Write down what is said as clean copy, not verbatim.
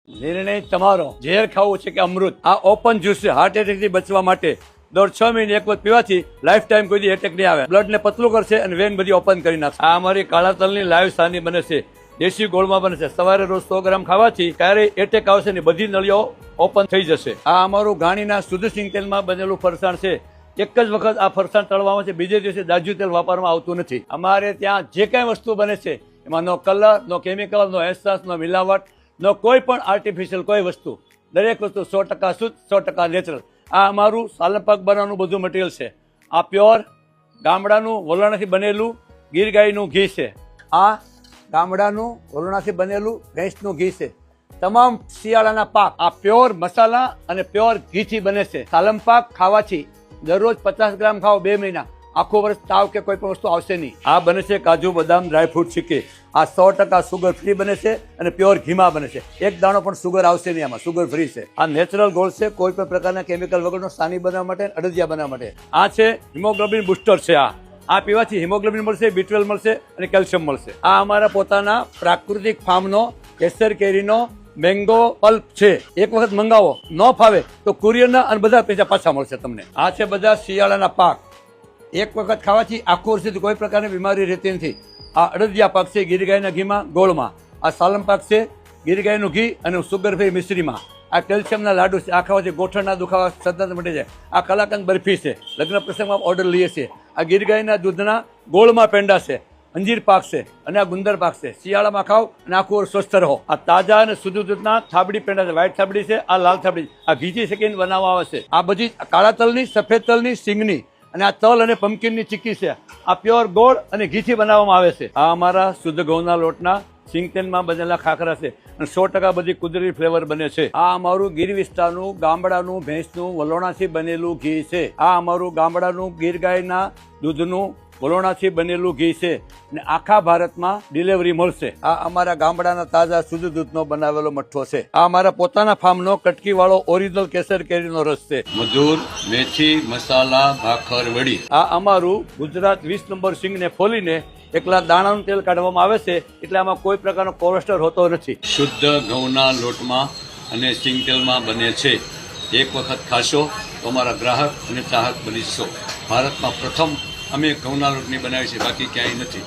નિર્ણય તમારો. ઝેર ખાવું છે કે અમૃત? આ ઓપન જ્યુસ છે. હાર્ટ એટેક થી બચવા માટે દર 6 મહિને એક વખત પીવાથી લાઈફ ટાઈમ કોઈ એટેક નહીં આવે. બ્લડ ને પતલું કરશે અને વેન બધી ઓપન કરી નાખશે. આ અમારી કાળા તલની લાઈવ સાની બને છે, દેશી ગોળમાં બને છે. સવારે રોજ 100 ગ્રામ ખાવાથી ક્યારેય એટેક આવશે ને બધી નળીઓ ઓપન થઈ જશે. આ અમારું ગાણીના શુદ્ધ સિંગ તેલમાં બનેલું ફરસાણ છે. એક જ વખત આ ફરસાણ તળવામાં છે, બીજે દિવસે દાજ્યુ તેલ વાપરવામાં આવતું નથી. અમારે ત્યાં જે કઈ વસ્તુ બને છે એમાં નો કલર, નો કેમિકલ, નો એસેન્સ, નો મિલાવટ, નો કોઈ પણ આર્ટિફિશિયલ કોઈ વસ્તુ. દરેક વસ્તુ 100% શુદ્ધ, 100% નેચરલ. આ અમારું સાલમ પાક બનાવવાનું બધું મટીરિયલ છે. આ પ્યોર ગામડાનું વલોણાથી બનેલું ગીર ગાયનું ઘી છે. આ ગામડાનું વલોણાથી બનેલું ભેંસનું ઘી છે. તમામ શિયાળાના પાક આ પ્યોર મસાલા અને પ્યોર ઘીથી બને છે. સાલમ પાક ખાવાથી દરરોજ 50 ગ્રામ ખાઓ 2 મહિના, આખું વર્ષ તાવ કે કોઈ પણ વસ્તુ આવશે નહીં. આ બને છે કાજુ બદામ ડ્રાયફ્રૂટ શીખે. આ 100% સુગર ફ્રી બને છે અને પ્યોર ઘીમાં બને છે. એક દાણો પણ સુગર આવશે નહીં, આમાં સુગર ફ્રી છે. આ નેચરલ ગોળ છે, કોઈ પણ પ્રકારના કેમિકલ વગરનો સાની બનાવવા માટે, અડદિયા બનાવવા માટે. આ છે હિમોગ્લોબિન બુસ્ટર છે. આ પીવાથી હિમોગ્લોબિન મળશે, B12 મળશે અને કેલ્શિયમ મળશે. આ અમારા પોતાના પ્રાકૃતિક ફાર્મનો કેસર કેરીનો મેંગો પલ્પ છે. એક વખત મંગાવો, ન ફાવે તો કુરિયરના અને બધા પૈસા પાછા મળશે તમને. આ છે બધા શિયાળાના પાક. એક વખત ખાવાથી આખું વર્ષથી કોઈ પ્રકારની બીમારી રહેતી નથી. આ અડદિયા પાક છે ગીર ગાયના ઘીમાં ગોળમાં. આ સાલમ પાક છે ગીર ગાયનું ઘી અને સુગર ફ્રી મિશ્રીમાં. આ કેલ્શિયમના લાડુ છે. આ ખાવાથી ગોઠણના દુખાવા સતત મટી જાય. આ કલાકંદ બરફી છે, લગ્ન પ્રસંગમાં ઓર્ડર લઈએ છીએ. આ ગીર ગાયના દૂધના ગોળમાં પેંડા છે. અંજીર પાક છે અને આ ગુંદર પાક છે. શિયાળામાં ખાઓ અને આખું વર્ષ સ્વસ્થ રહો. આ તાજા અને શુદ્ધ દૂધના થાબડી પેંડા છે. વ્હાઈટ થાબડી છે, આ લાલ થાબડી. આ ઘીથી શેકીને બનાવવામાં આવે છે. આ બધી કાળા તલની, સફેદ તલની, સિંગની અને આ તલ અને પમ્પકિનની ચીક્કી છે. આ પ્યોર ગોળ અને ઘીથી બનાવવામાં આવે છે. આ અમારા શુદ્ધ ઘઉંના લોટના સિંગ તેલમાં બનેલા ખાખરા છે અને 100% બધી કુદરતી ફ્લેવર બને છે. આ અમારું ગીર વિસ્તારનું ગામડાનું ભેંસનું વલોણાથી બનેલું ઘી છે. આ અમારું ગામડાનું ગીર ગાયના દૂધનું વલોણાથી બનેલું ઘી છે અને આખા ભારતમાં ડિલિવરી મળશે. આ અમારા ગામડાના તાજા શુદ્ધ દૂધનો બનાવેલો મઠ્ઠો છે. આ અમારા પોતાના ફાર્મનો કટકીવાળો ઓરિજિનલ કેસર કેરીનો રસ છે. મધુર મેથી મસાલા ભાખર વડી. આ અમારું ગુજરાત 20 નંબર સિંગને ફોલીને એકલા દાણાનું તેલ કાઢવામાં આવે છે, એટલે આમાં કોઈ પ્રકારનો કોલેસ્ટ્રોલ હોતો નથી. શુદ્ધ ઘઉંના લોટમાં અને સિંગ તેલમાં બને છે. એક વખત ખાશો તો અમારા ગ્રાહક અને ચાહક બનીશો. ભારતમાં પ્રથમ અમે ઘઉંના લોટની બનાવી છે, બાકી ક્યાંય નથી.